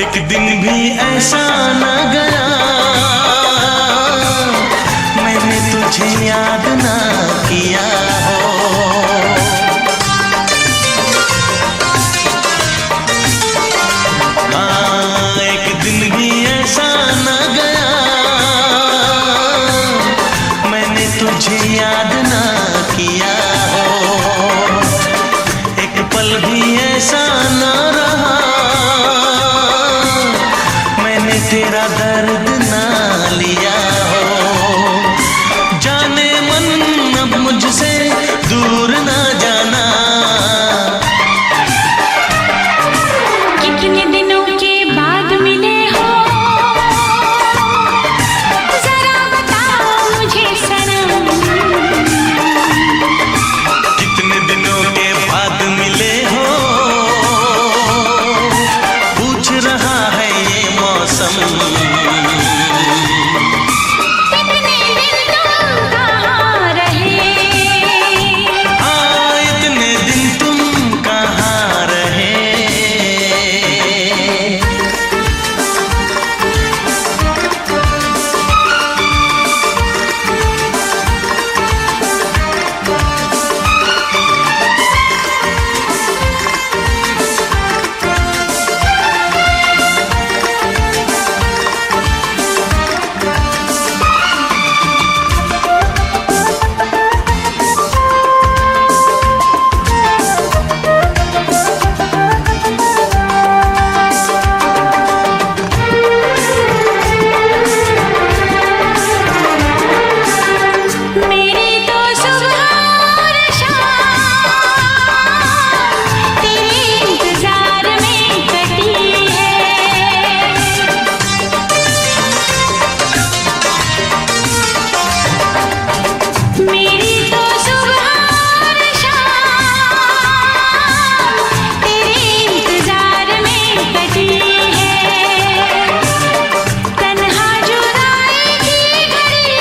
एक दिन भी ऐसा न गया मैंने तुझे याद ना किया हो। हाँ, एक दिन भी ऐसा न गया मैंने तुझे याद ना किया हो। एक पल भी ऐसा न रहा मैंने तेरा दर्द ना लिया हो। जाने मन अब मुझसे दूर ना जाना। कितने दिनों के बाद मिले हो जरा बताओ मुझे सनम। कितने दिनों के बाद मिले हो पूछ रहा है ये मौसम। इतने दिन तुम कहाँ रहे? हाँ, इतने दिन तुम कहाँ रहे? मेरी तो सुबह और शाम तेरे इंतजार में कटी है। मेरी तो सुबह और शाम तेरे इंतजार में कटी है। तन्हा जुदाई की घड़ी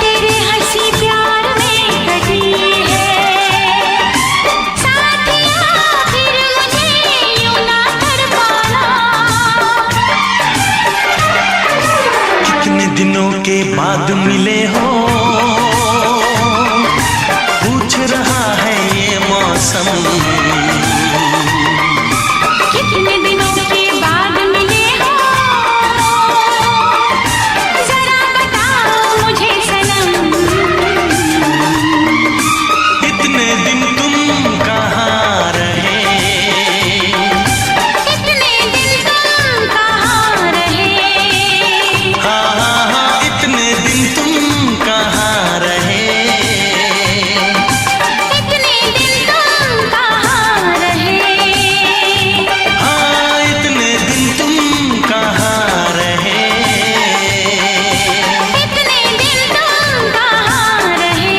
तेरे हंसी प्यार में कटी है। साथिया फिर मुझे यूं ना कर पाना। कितने दिनों के बाद मिले हो पूछ रहा है ये मौसम। कितने दिनों के बाद मिले हो जरा बताओ मुझे सनम। इतने दिन तुम कहाँ रहे? इतने दिन तुम कहाँ रहे? हाँ हाँ हाँ, इतने दिन तुम कहाँ रहे? इतने दिन तुम कहाँ रहे? हाँ, इतने दिन तुम कहाँ रहे? इतने दिन तुम कहाँ रहे?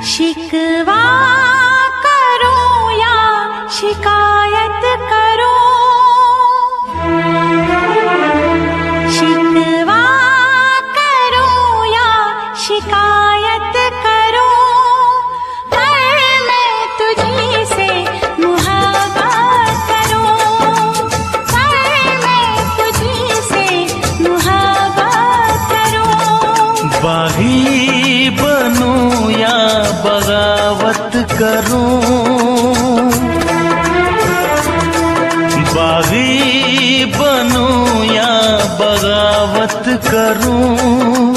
शिकवा करो या शिकायत करो। शिकवा करो या शिकायत करो। पर मैं तुझी से मुहाबत करूं। पर मैं तुझी से मुहाबत करूं। बागी बनूं या बगावत करूं। बागी बनूं या बगावत मोहब्बत करूं,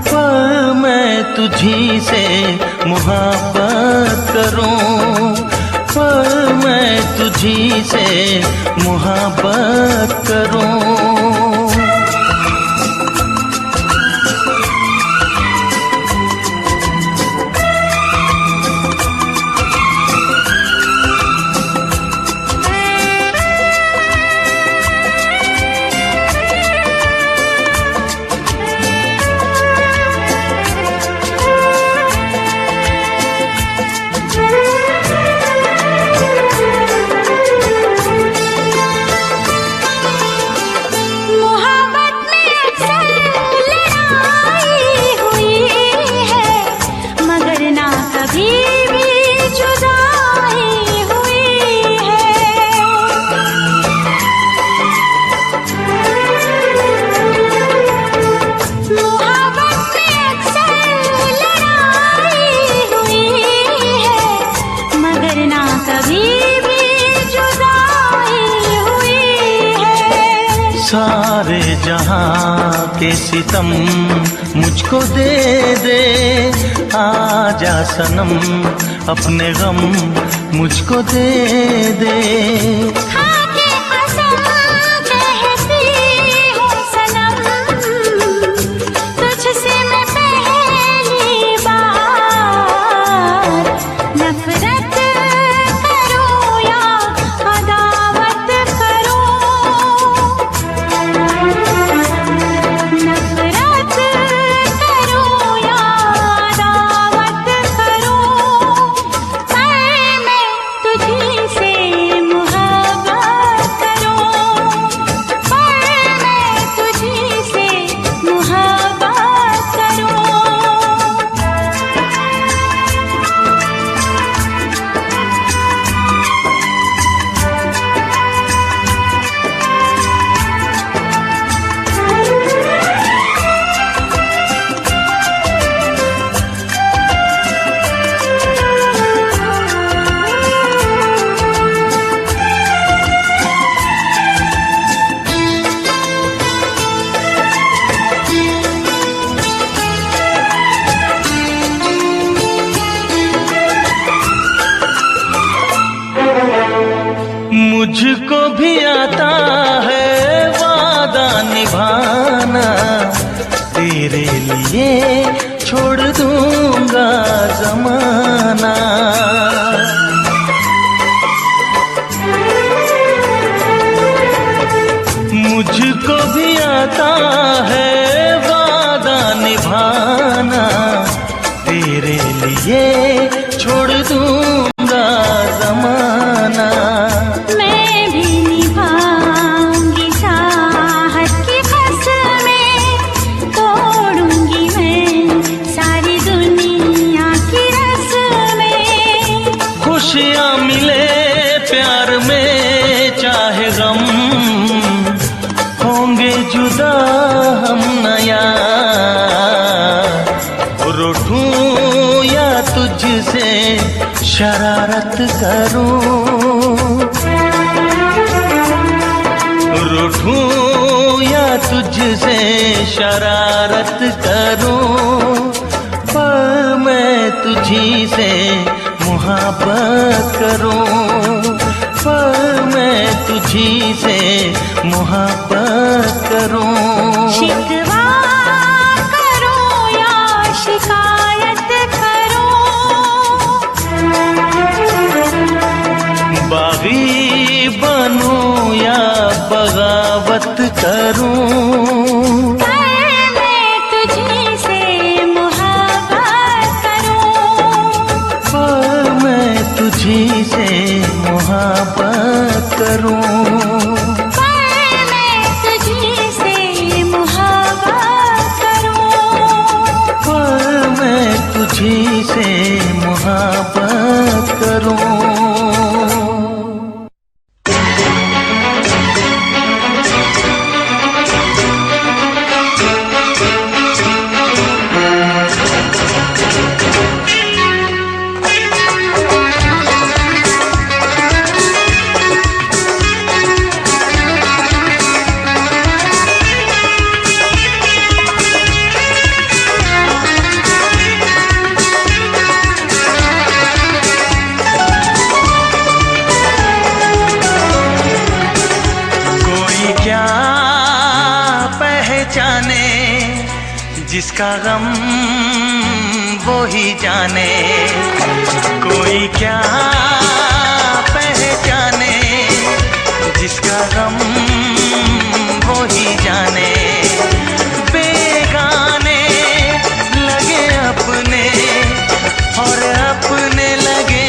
पर मैं तुझी से मोहब्बत करूं, पर मैं तुझी से मोहब्बत करूं। सारे जहां के सितम मुझको दे दे, आजा सनम अपने गम मुझको दे दे। खाके कसम कहती हूँ सनम, तुझसे मैं पहली बार नफरत करूँ या अदावत करूँ, नफरत करूँ या अदावत करूँ, पर मैं तुझी से मोहब्बत करूँ, पर मैं तुझी से मोहब्बत करूँ। मुझको भी आता है वादा निभाना, तेरे लिए छोड़ दूंगा जमाना। मुझको भी आता है वादा निभाना, तेरे लिए छोड़ दूंगा जमाना। मैं भी निभाऊंगी चाहत की कसमें, तोड़ूंगी मैं सारी दुनिया की रस्में। खुशियाँ मिले प्यार में चाहे गम, होंगे जुदा हम नया। रूठूं या तुझसे शरारत करूं, रूठूं या तुझसे शरारत करूं, पर मैं तुझी से मोहब्बत करूं, पर मैं तुझी से मोहब्बत करूं। शिकवा करूं या शिकायत करूं, बागी बनूं या बगावत करूं, पर मैं तुझी से मोहब्बत करूं, पर मैं तुझी से मोहब्बत करूं, पर मैं तुझी से मोहब्बत करूं, पर मैं तुझी से मोहब्बत करूं। जिसका गम वो ही जाने, कोई क्या पहचाने, जिसका गम वो ही जाने। बेगाने लगे अपने और अपने लगे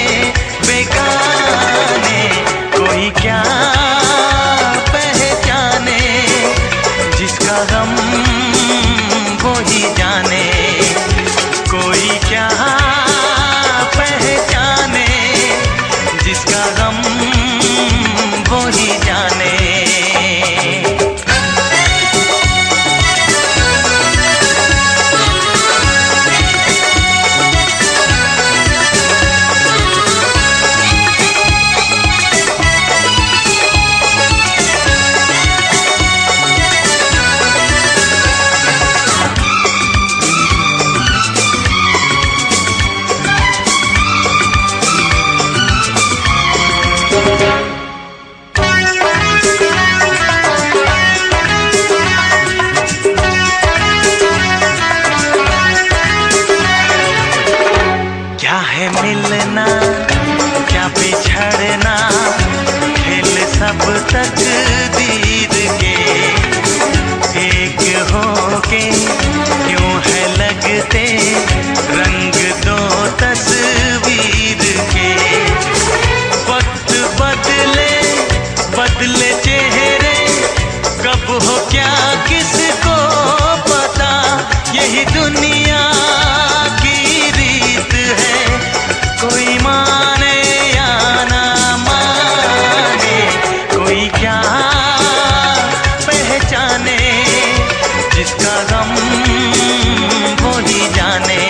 बेगाने, कोई क्या पहचाने, जिसका गम वो ही जाने, कोई क्या पहचाने, जिसका गम वो ही जाने। क्या है मिलना, क्या बिछड़ना, खेल सब तकदीर के, एक होके क्यों है लगते रंग दो तस्वीर के। वक्त बदले बदले चेहरे, कब हो क्या किसको पता, यही दुनिया की रीत है, कोई माने या ना माने, कोई क्या पहचाने, जिसका गम वो ही जाने,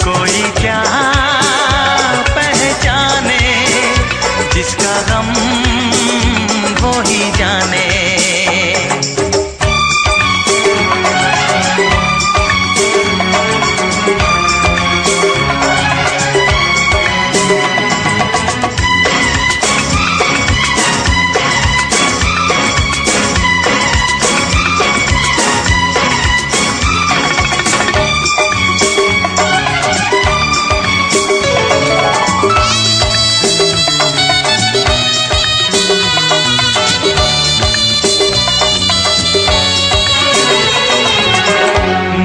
कोई क्या पहचाने, जिसका गम वो ही जाने।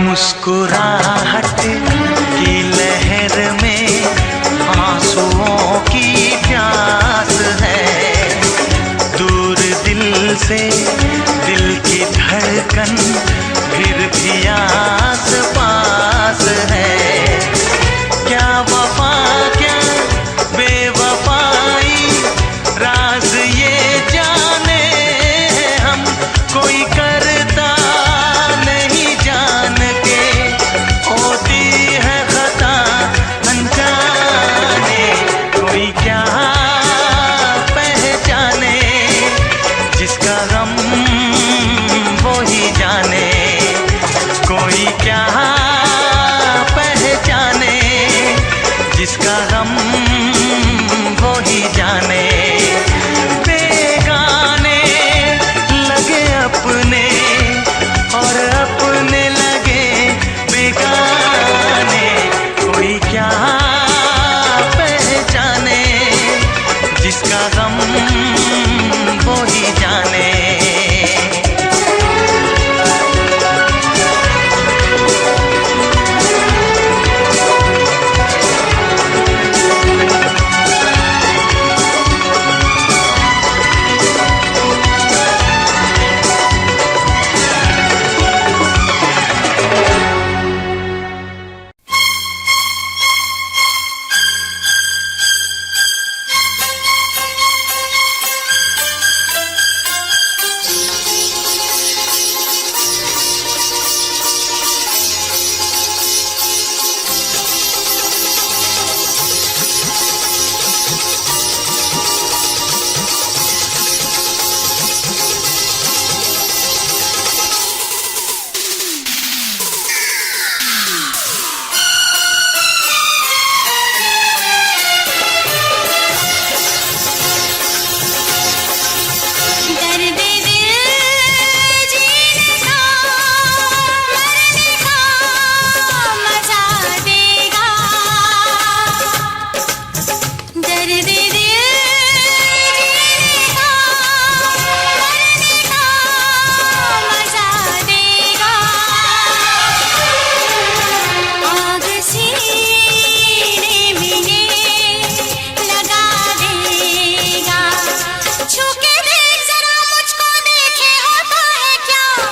मुस्कुराहट की लहर में आंसुओं की प्यास है, दूर दिल से दिल की धड़कन फिर भी आस पास है। क्या वफा क्या बेवफाई, राज ये जाने हम, कोई करता नहीं जान के, होती है खता अनजाने, कोई क्या पहचाने, जिसका गम वो ही जाने, कोई क्या पहचाने, जिसका गम वो ही जाने। बेगाने लगे अपने और अपने लगे बेगाने, कोई क्या पहचाने, जिसका गम वो ही जाने।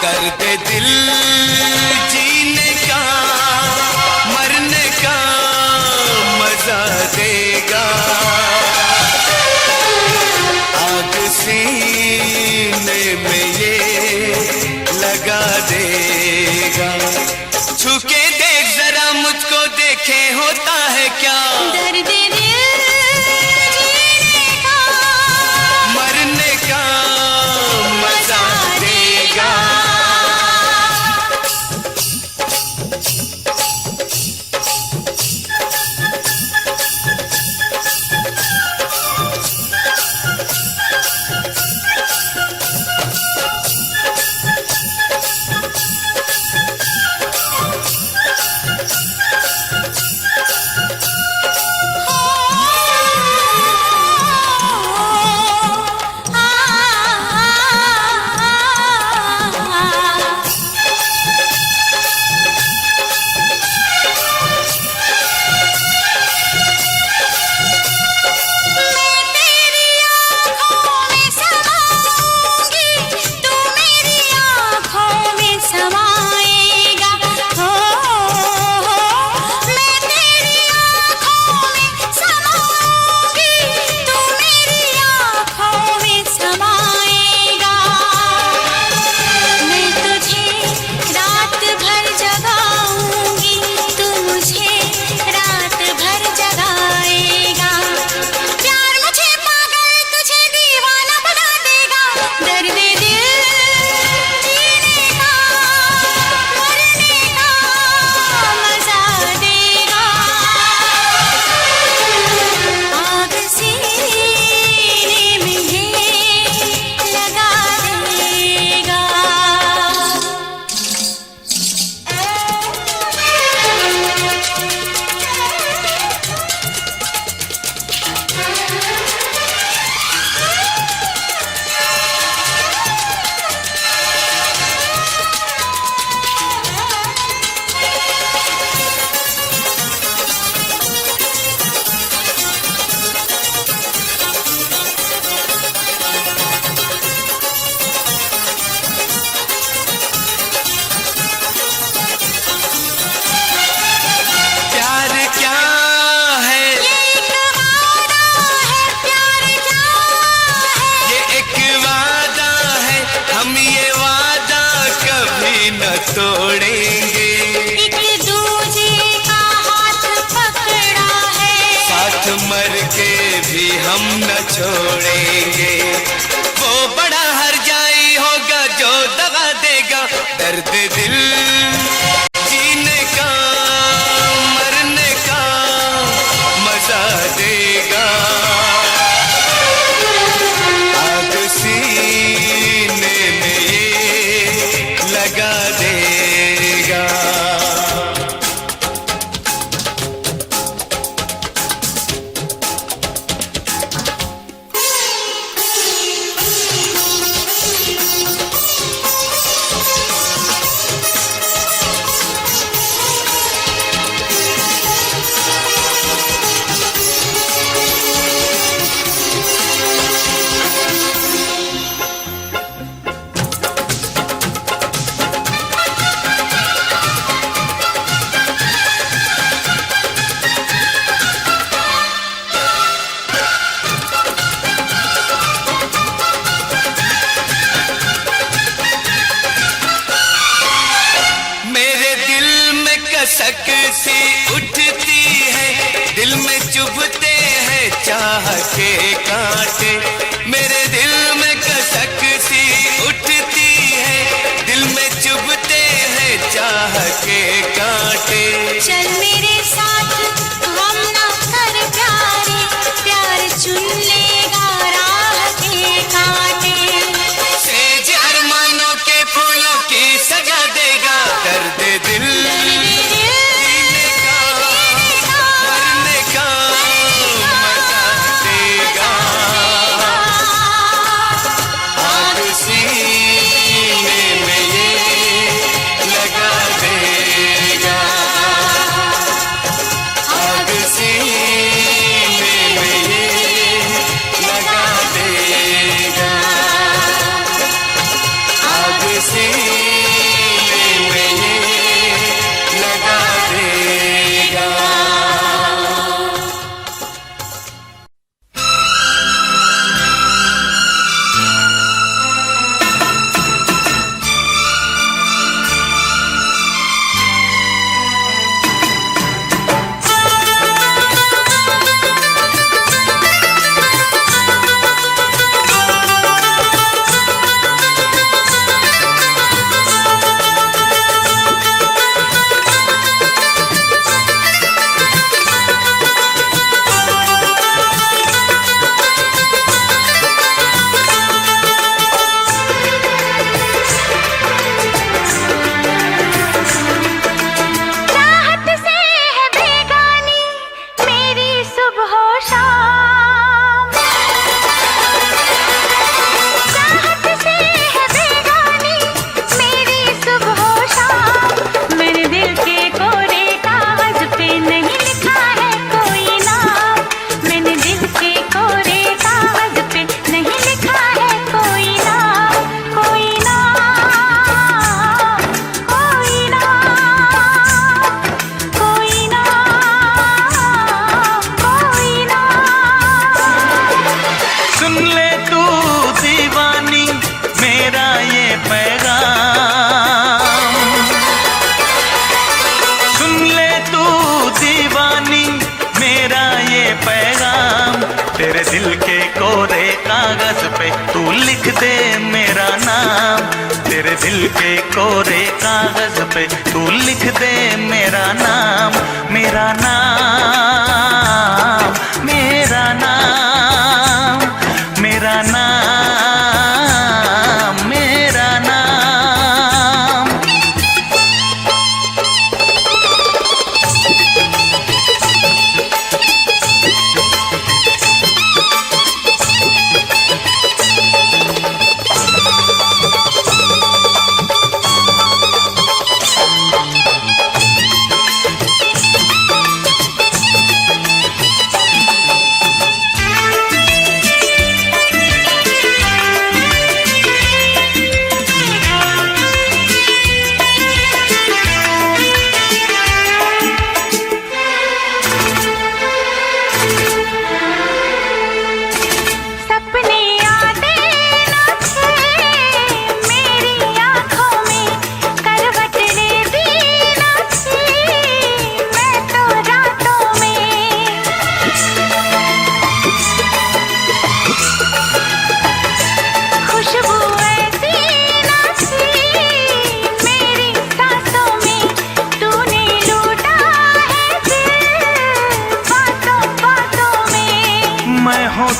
दर्द दिल जीने का मरने का मजा देगा, आग सीने में ये लगा देगा। छू के देख जरा मुझको, देखे होता है क्या दर्द दिल जीने का मरने का मजा देगा। तोड़ेंगे, एक दूजे का हाथ पकड़ा है, साथ मर के भी हम न छोड़ेंगे। वो बड़ा हरजाई होगा जो दगा देगा, दर्द दिल जीने का मरने का मजा देगा, आग सीने में ये लगा देगा। कसक सी उठती है, दिल में चुभते हैं चाह के कांटे। मेरे दिल में कसक सी उठती है, दिल में चुभते हैं चाह के कांटे। चल मेरे साथ हम ना कर प्यारे, प्यार चुन लेगा राह के कांटे। सेज अरमानों के फूलों की सजा देगा, दर्द दिल दिल के कोरे कागज पे तू लिख दे मेरा नाम, मेरा नाम, मेरा नाम, मेरा नाम, मेरा नाम।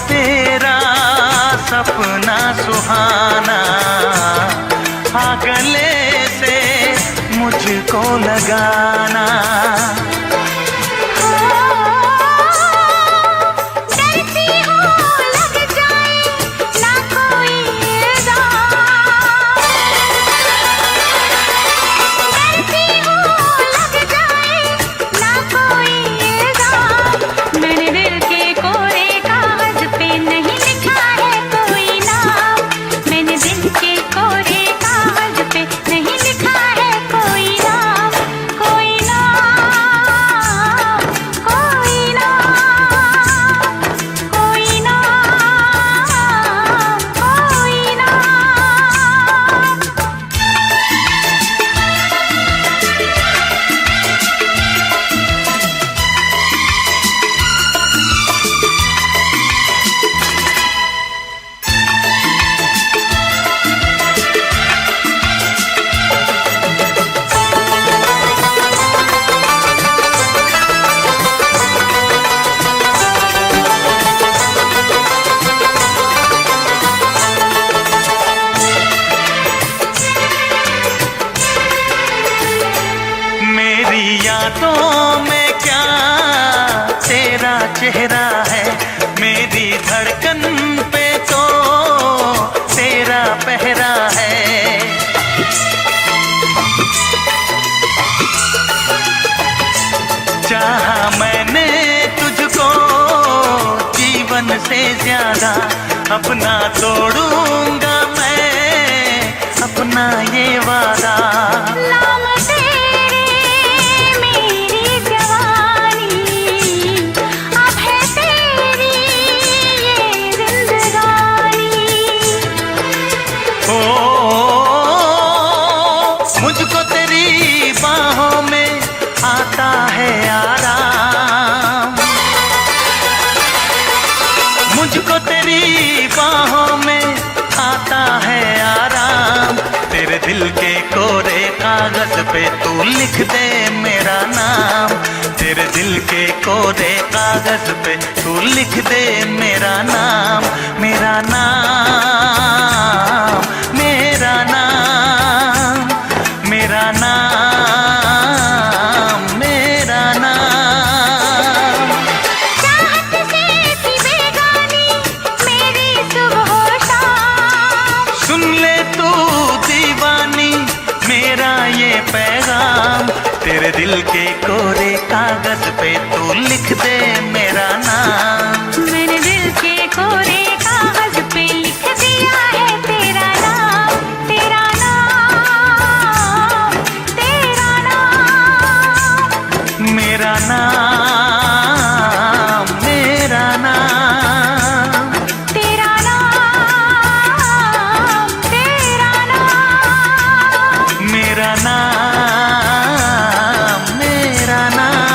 तेरा सपना सुहाना, आ गले से मुझको लगाना। डरती हूँ लग जाए ना कोई इल्जाम, डरती हूँ लग जाए ना कोई इल्जाम। मैंने दिल के कोरे नहीं लिखा है कोई नाम, मैंने दिल के कोरे कागज पे नहीं लिखा है कोई नाम, कोई नाम, कोई नाम, कोई नाम, कोई नाम। यादों में क्या तेरा चेहरा है, मेरी धड़कन पे तो तेरा पहरा है। चाहा मैंने तुझको जीवन से ज्यादा, अपना तोड़ूंगा मैं अपना ये वादा। मुझको तेरी बाहों में आता है आराम, मुझको तेरी बाहों में आता है आराम। तेरे दिल के कोरे कागज पे तू लिख दे मेरा नाम, तेरे दिल के कोरे कागज पे तू लिख दे मेरा नाम, मेरा नाम, मेरा नाम, मेरा नाम, मेरा नाम। चाहत से थी बेगानी मेरी सुबह शाम, सुन ले तू दीवानी मेरा ये पैगाम। तेरे दिल के कोरे कागज पे तू लिख दे मेरा नाम, मैंने दिल के कोरे कागज पे लिख दिया है तेरा नाम, तेरा नाम, तेरा नाम, मेरा नाम, मेरा नाम, तेरा नाम, तेरा नाम, मेरा नाम, मेरा नाम।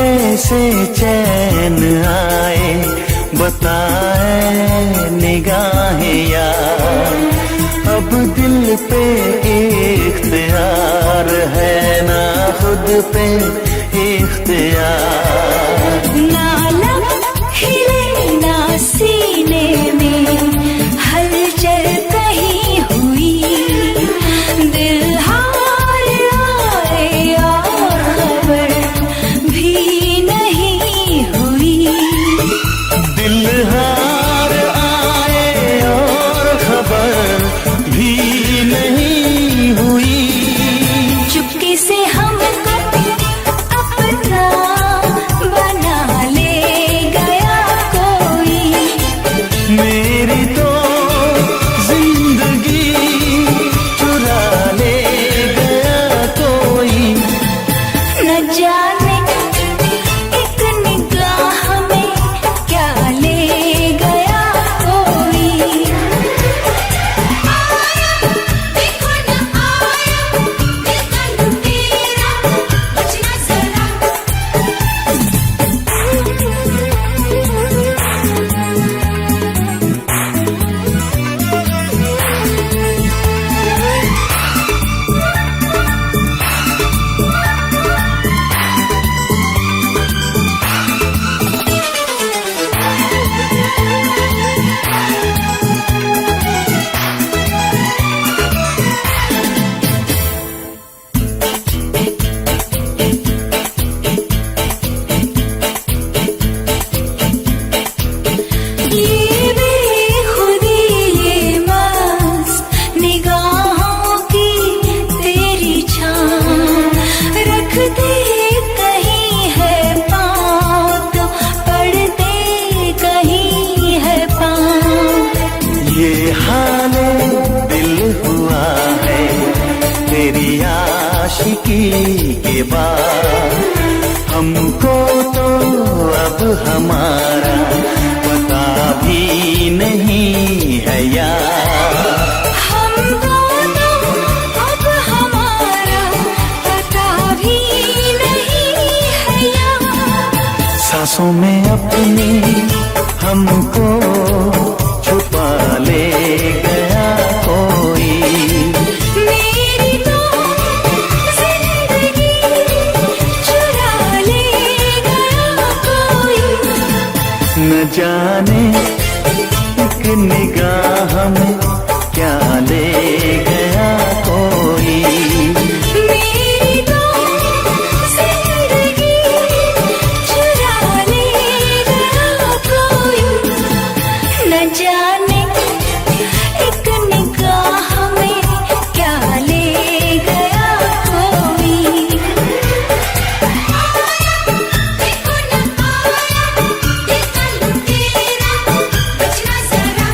कैसे चैन आए, बताए निगाहें यार। अब दिल पे इख्तियार है ना खुद पे इख्तियार। ना लब हिले ना सीने में हलचल कहीं हुई, दिल हार आए और खबर भी नहीं हुई। दिल हार आए और खबर भी नहीं हुई। चुपके से हमको अपना बना ले गया कोई, मेरी तो जिंदगी चुरा ले गया कोई। न जाने एक निगाह में क्या ले गया कोई। आया देखो न आया, दिल का लुटेरा बचना जरा। ये बेखुदी ये मस्त निगाहों की तेरी छाँव, रख दे कहीं है पाँव तो पड़ दे कहीं है पाँव। ये हाले दिल हुआ है तेरी आशिकी के बाद। हमको तो अब हमारा पता भी नहीं है यार। हमको तो अब हमारा पता भी नहीं है यार। सांसों में अपनी हमको छुपा ले गया कोई। मेरी तो जिंदगी चुरा ले गया कोई। न जाने एक निगाह में क्या ले गया कोई। मेरी तो जिंदगी चुरा ले गया कोई। न जाने एक निगाह में क्या ले गया कोई। आया देखो न आया, दिल का लुटेरा बचना जरा।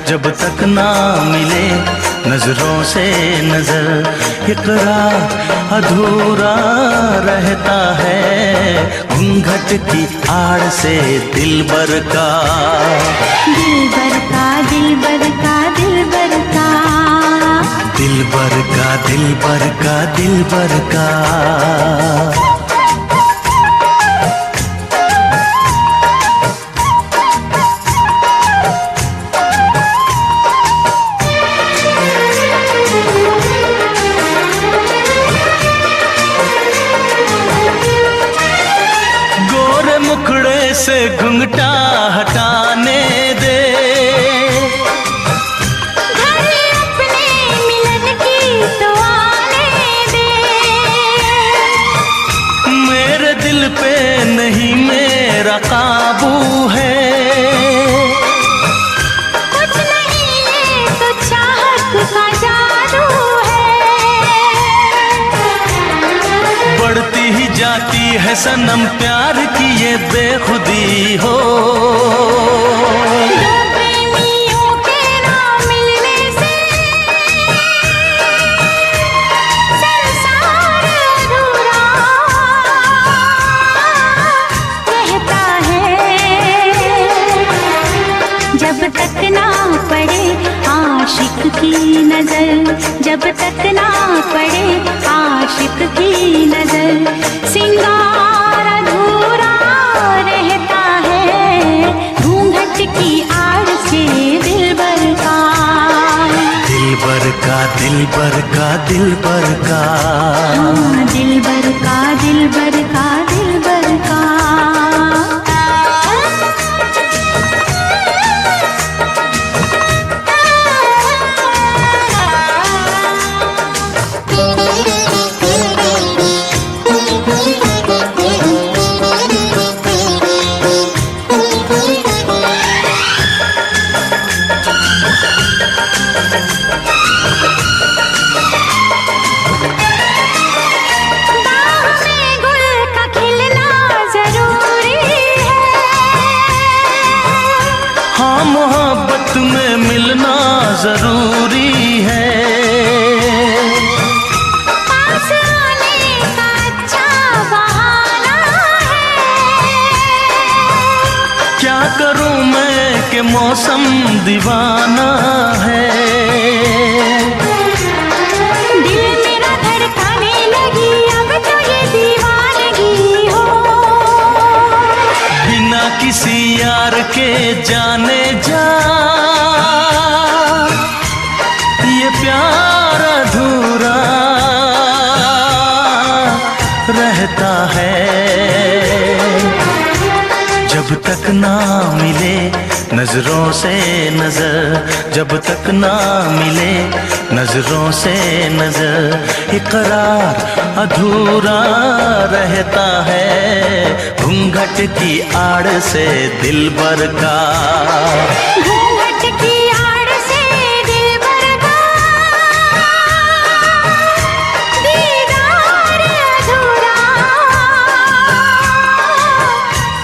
जब तक ना मिले नजरों से नजर इकरार अधूरा रहता है घूंघट की आड़ से दिलबर का दिलबर का दिलबर का दिलबर का दिलबर का दिलबर का दिलबर का से घुंघटा हटाने दे घर अपने मिलन की तो आने दे मेरे दिल पे नहीं मेरा काबू है कुछ नहीं ये तो चाहत का जादू है बढ़ती ही जाती है सनम प्यार की ये बेखुदी हो दो प्रेमियों के ना मिलने से संसार अधूरा रहता है जब तक ना पड़े आशिक की नजर जब तक ना पड़े आशिक की नजर सिंगार अधूरा रहता है घूंघट की आड़ से दिलबर का दिलबर का दिलबर का दिलबर का हाँ, दिलबर का दिलबर का दिलबर का मोहब्बत में मिलना जरूरी है पास आने का अच्छा बहाना है क्या करूं मैं कि मौसम दीवाना है दिल मेरा धड़काने लगी अब तो ये दीवानगी हो बिना किसी यार के जाने जा ये प्यार अधूरा रहता है जब तक ना मिले नजरों से नजर जब तक ना मिले नजरों से नजर इकरार अधूरा रहता है घूंघट की आड़ से दिलबर का घूंघट की आड़ से दिलबर का दीदार अधूरा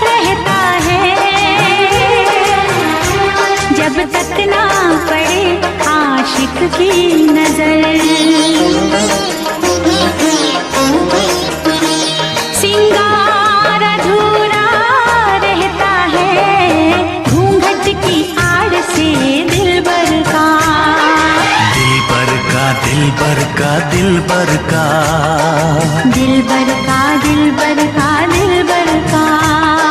रहता है जब तक ना पड़े आशिक की नजर सिंगार अधूरा रहता है घूंघट की आड़ से दिलबर का दिलबर का दिलबर का दिलबर का दिलबर का दिलबर का दिलबर का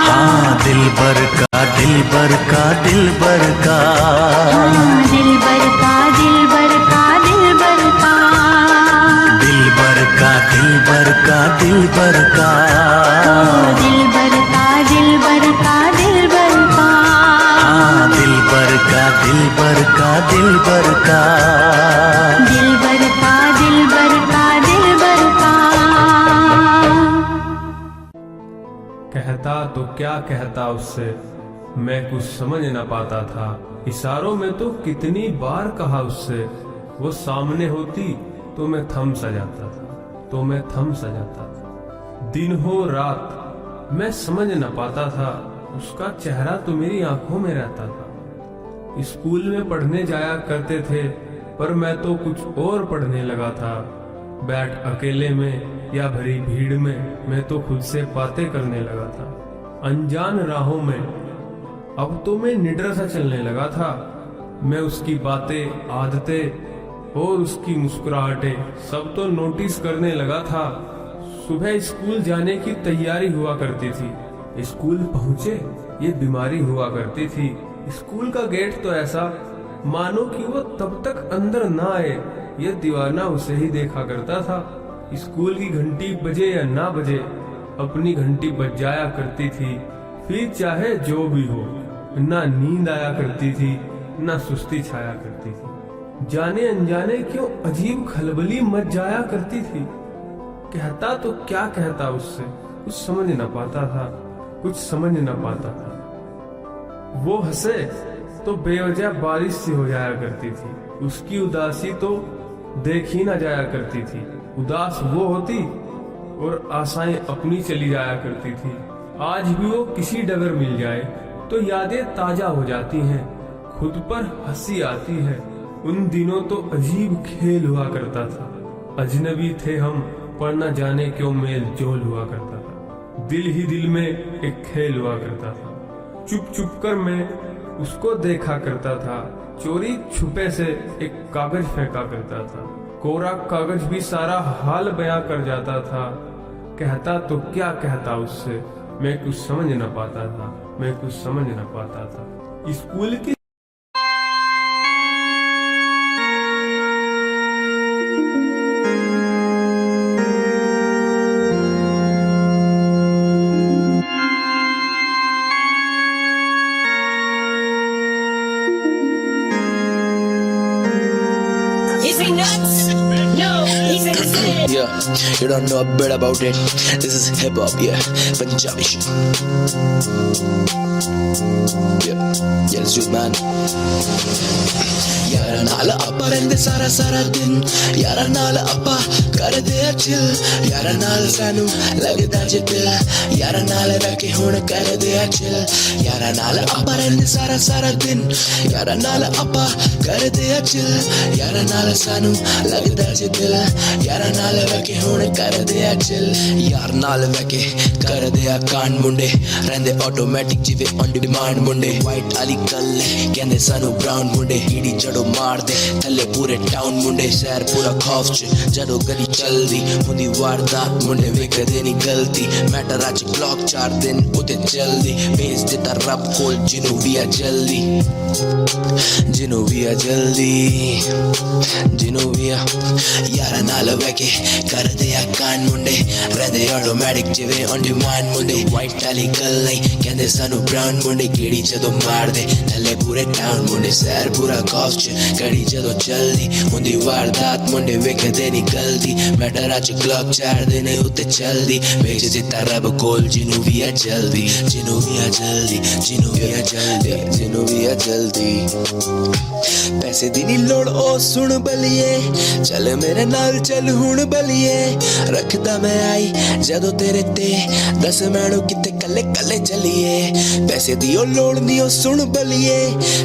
हाँ दिलबर का दिलबर का दिलबर का हाँ, दिलबर का दिलबर का दिलबर का दिलबर का दिलबर का दिलबर का दिलबर का दिलबर का दिलबर का हाँ दिलबर का दिलबर का दिलबर का दिलबर का दिलबर का दिलबर का कहता तो क्या कहता उससे मैं कुछ समझ न पाता था इशारों में तो कितनी बार कहा उससे वो सामने होती तो मैं थम सा जाता था तो मैं थम सा जाता था दिन हो रात मैं समझ न पाता था उसका चेहरा तो मेरी आंखों में रहता था स्कूल में पढ़ने जाया करते थे, पर मैं तो कुछ और पढ़ने लगा था। बैठ अकेले में या भरी भीड़ में मैं तो खुद से बातें करने लगा था। अनजान राहों में अब तो मैं निडर सा चलने लगा था। मैं उसकी बातें, आदतें और उसकी मुस्कुराहटें सब तो नोटिस करने लगा था। सुबह स्कूल जाने की तैयारी हुआ करती थी। स्कूल पहुंचे ये बीमारी हुआ करती थी। स्कूल का गेट तो ऐसा मानो कि वो तब तक अंदर ना आए ये दीवाना उसे ही देखा करता था। स्कूल की घंटी बजे या ना बजे अपनी घंटी बज जाया करती थी, फिर चाहे जो भी हो। ना नींद आया करती थी, ना सुस्ती छाया करती थी। जाने अनजाने क्यों अजीब खलबली मच जाया करती थी। कहता तो क्या कहता उससे, कुछ समझ न पाता था, कुछ समझ न पाता था। वो हंसे तो बेवजह बारिश सी हो जाया करती थी। उसकी उदासी तो देख ही ना जाया करती थी। उदास वो होती और आशाएं अपनी चली जाया करती थी। आज भी वो किसी डगर मिल जाए तो यादें ताजा हो जाती हैं, खुद पर हंसी आती है। उन दिनों तो अजीब खेल हुआ करता था। अजनबी थे हम पर न जाने क्यों मेल जोल हुआ करता था। दिल ही दिल में एक खेल हुआ करता था। चुप चुप कर मैं उसको देखा करता था। चोरी छुपे से एक कागज फेंका करता था। कोरा कागज भी सारा हाल बयां कर जाता था। कहता तो क्या कहता उससे, मैं कुछ समझ न पाता था, मैं कुछ समझ न पाता था। स्कूल की Yeah, you don't know a bit about it. This is hip hop, yeah, Punjabi shit. Yeah, it's you, man. यारा नाल आपा रहंदे सारा सारा दिन, यारा नाल आपा करदे चिल, यारा नाल सानू लगदा जे दिल, यारा नाल रह के हुण करदे चिल, यारा नाल आपा रहंदे सारा सारा दिन, यारा नाल आपा करदे चिल, यारा नाल सानू लगदा जे दिल, यारा नाल रह के हुण करदे चिल, यार नाल रह के करदे कांड मुंडे, रहंदे ऑटोमैटिक जिवे ऑन डिमांड मुंडे, वाइट आली गल कहंदे सानू ब्राउन मुंडे, कीड़ी जड़ो मार दे थले पूरे टाउन मुंडे, शहर पूरा खौफ च जदों गली चलदी हुंदी वारदात मुंडे वेखदे नी गलती, मैटर अज ब्लॉक 4 दिन उते जल्दी भेज दिता रब कोल जिनू भी आ जल्दी, जिनू भी आ जल्दी, जिनू भी आ यारा नाल वैके कर दे कान मुंडे, रहंदे ऑटोमैटिक जिवे ऑन डिमांड मुंडे, वाइट आली गल नहीं कहंदे सानू ब्राउन मुंडे, कीड़ी जदों मार दे थले पूरे टाउन मुंडे, शहर पूरा खौफ च घड़ी जदों चलदी हुंदी वारदात मुंडे वेखदे नी गलती, मैटर अज क्लॉक 4 दिन उत्ते चलदी भेज दिता रब कोल जिनू भी आ जल्दी, जिनू भी आ जल्दी, जिनू भी आ जल्दी, जिनू भी आ जल्दी, पैसे दी नी लोड़ ओ सुन बलिए, चल मेरे नाल चल हुण बलिए, रखदा मैं आई जदों तेरे ते दस मैनू किते कल्ले कल्ले चलिए, पैसे दी ओ लोड़ नी ओ सुन बलिए,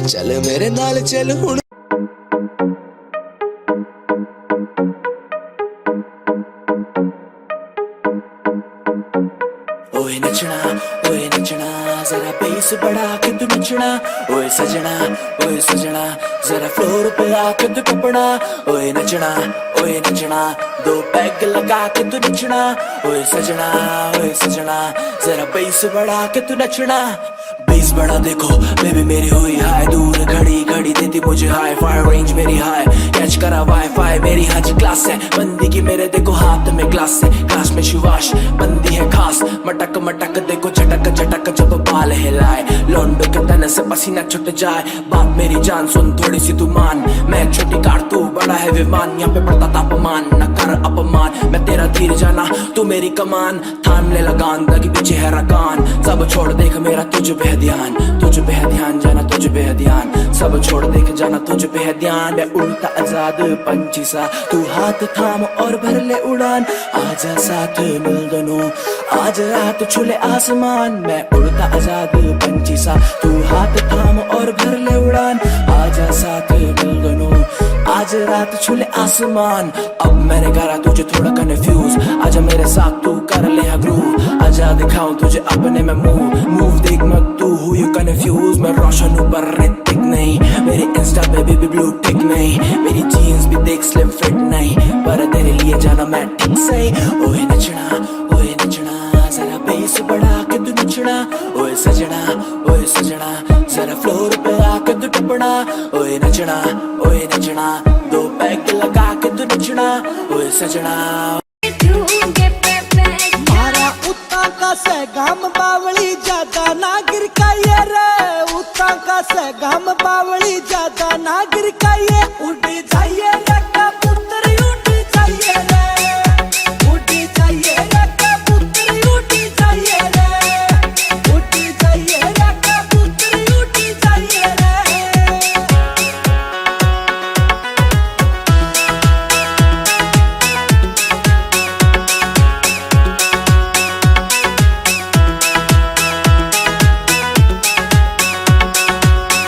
चल मेरे नाल चल हुण ओए नचना जरा बेस बढ़ा के तू नचना, ओए सजना जरा फ्लोर पे आके तू टपना, ओए नचना दो पैग लगा के तू नचना, ओए सजना जरा बेस बढ़ा के तू नचना, बेस बढ़ा देखो बेबी मेरी हुई हाय, दूर घड़ी घड़ी देती मुझे हाई, फायर रेंज मेरी हाई, कैच करा वाईफाई मेरी हाजी क्लास है, बंदी की मेरे देखो हाथ में ग्लास है, क्लास में शिवाश बंदी है खास, मटक मटक देखो झटक झटक जब बाल हिलाए, लौंडे के तन से पसीना छुट जाए, बात मेरी जान सुन थोड़ी सी तू मान, मैं छोटी कार तू बड़ा है विमान, यहाँ पे पड़ता तापमान न कर अपमान, मैं तेरा तीर जाना तू मेरी कमान, थाम ले लगान दगी पीछे है रकान, सब छोड़ देख मेरा तुझ पे ध्यान, तुझ पे है ध्यान, जाना तुझ पे है ध्यान, सब छोड़ देख जाना तुझ पे है ध्यान। मैं उड़ता आजाद पंछी सा, तू हाथ थाम और भर ले उड़ान, आजा साथ मिल दोनों, आज रात छूले आसमान। मैं उड़ता आजाद पंछी सा, तू हाथ थाम और भर ले उड़ान, आजा साथ मिल दोनों, आज रात छूले आसमान। अब मैंने करा तुझे थोड़ा कन्फ्यूज, आजा मेरे साथ तू कर ले ग्रूव, आजा दिखाऊं तुझे अपने में मूव देख मत तू हुई कन्फ्यूज। मैं रोशन ऊपर ऋतिक नहीं, मेरी इंस्टा पे बेबी ब्लू टिक नहीं, मेरी जीन्स भी देख स्लिम फिट नहीं, पर तेरे लिए जाना मैं ठीक सही। ओए नचना जरा बेस बढ़ा के तू नचना, ओए सजना जरा फ्लोर पे आके तू टपना, ओए नचना दो पैग लगा के तू नचना, ओए सजना। मारा उत्ता का सैगाम बावली ज्यादा ना गिर का ये रे, उत्ता का सैगाम बावली ज्यादा ना गिर का ये, उड़ जाइए रे कबूतर उड़ जाइए रे, उड़ जाइए रे कबूतर उड़ जाइए रे, उड़ जाइए रे कबूतर उड़ जाइए रे।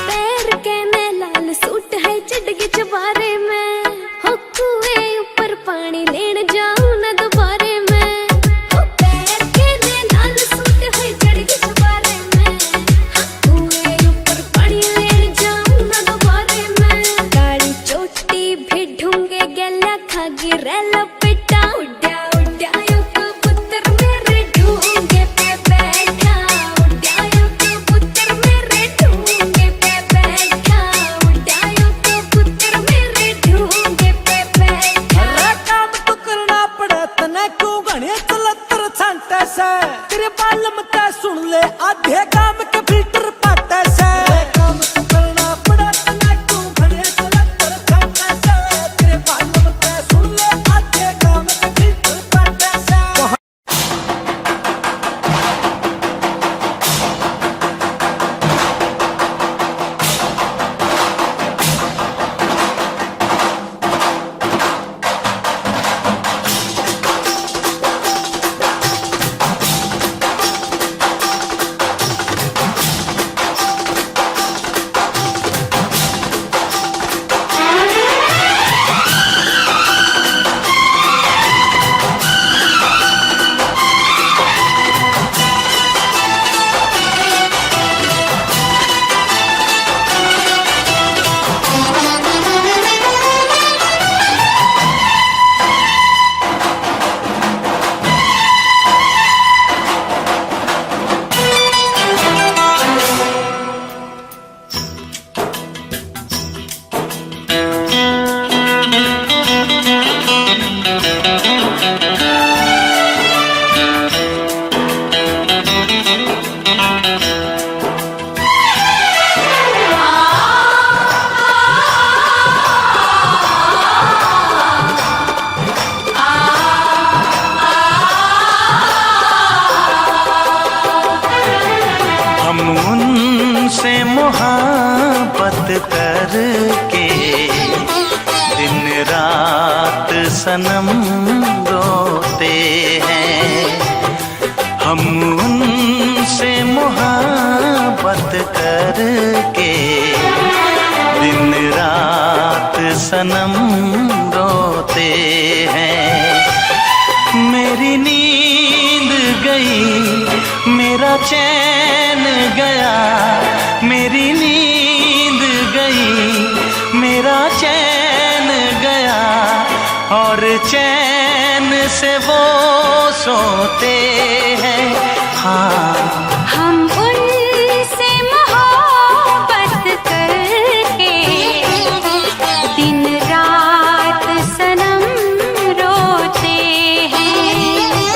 पैर के में लाल सूट है चढ़ चबारे में, हो कुएं ऊपर पानी लेन जाऊं न दोबारे में, हो पैर के में लाल सूट है चढ़ चबारे में, हो कुएं ऊपर पानी लेन जाऊं न दोबारे में, काली चोटी भी ढूंगे गला खागी रेला पिटा, उड्या उड्या यो कबूतर मेरे ढूंगे पे बैठा, उड्या यो कबूतर मेरे ढूंगे पे बैठा, उड्या यो कबूतर मेरे ढूंगे पे बैठा। अरे काम तो करना पड़े तने क्यों घने चलतर छांटे से, तेरे बालम ते सुन ले आधे काम के फिल्टर पाटे से। काम तो करना पड़े तने क्यों घने चलतर छांटे से, तेरे बालम ते सुन ले आधे काम के फिल्टर पाटे से। हम उनसे मोहब्बत करके दिन रात सनम रोते हैं, हम उनसे मोहब्बत करके दिन रात सनम रोते हैं। मेरी नींद गई मेरा चैन गया, मेरी नींद गई मेरा चैन गया, और चैन से वो सोते हैं। हाँ हम उनसे मोहब्बत करके दिन रात सनम रोते हैं,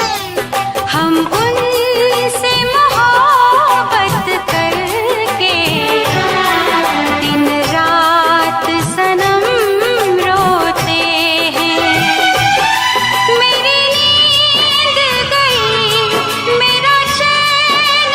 हम उनसे मोहब्बत करके दिन रात सनम रोते हैं। मेरी नींद गई मेरा चैन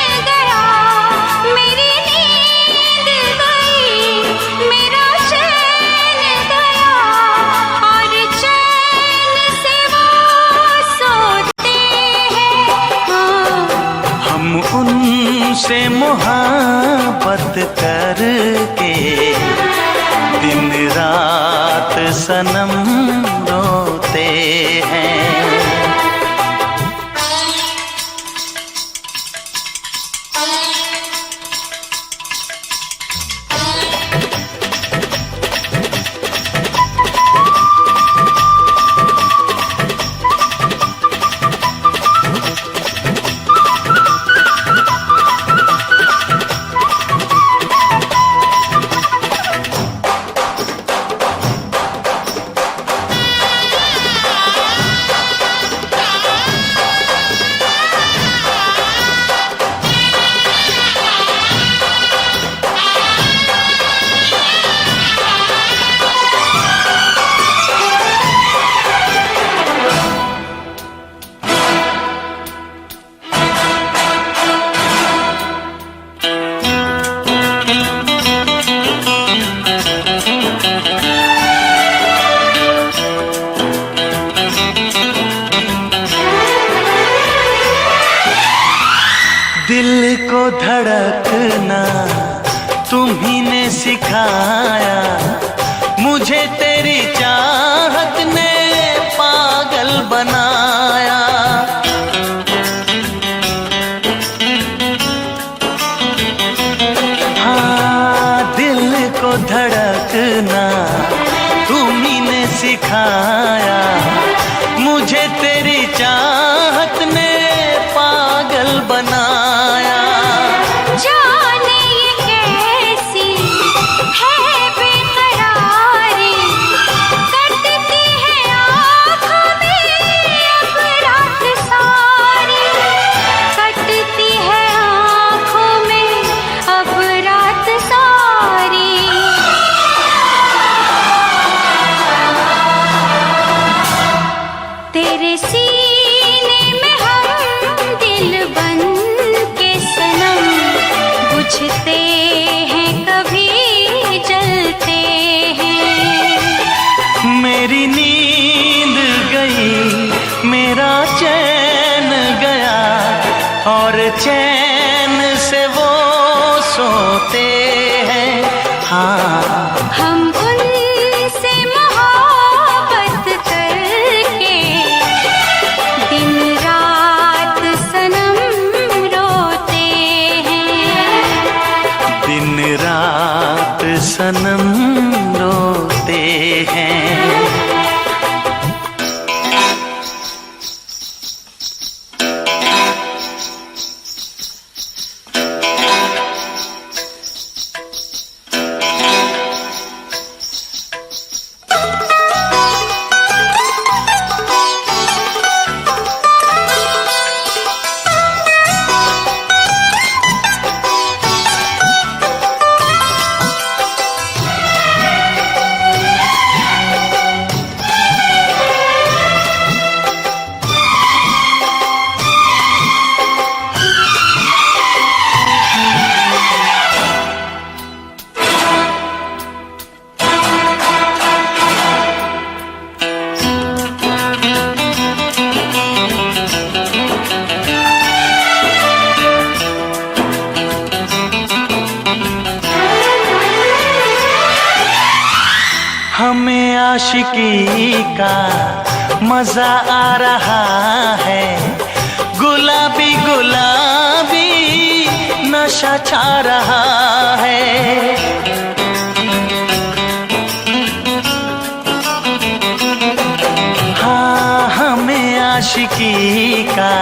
तुमसे मोहब्बत करके दिन रात सनम रोते हैं। दिल को धड़कना तुम्ही ने सिखाया, मुझे तेरी चाहत ने पागल बनाया। हाँ, दिल को धड़कना तुम्ही ने सिखाया, मुझे तेरी चाहत ने पागल बनाया। जाने ये कैसी है बेकरारी, कटती है आँखों में अब रात सारी, कटती है आँखों में अब रात सारी। तेरे सीने में हम दिल बन के सनम, बुझते हैं कभी जलते हैं। मेरी नींद गई, मेरा चैन गया, और चैन से वो सोते हैं। हाँ, हम उनसे मोहब्बत करके दिन रात सनम रोते हैं। दिन रात सनम रोते हैं। हमें आशिकी का मजा आ रहा है, गुलाबी गुलाबी नशा छा रहा है। हाँ, हमें आशिकी का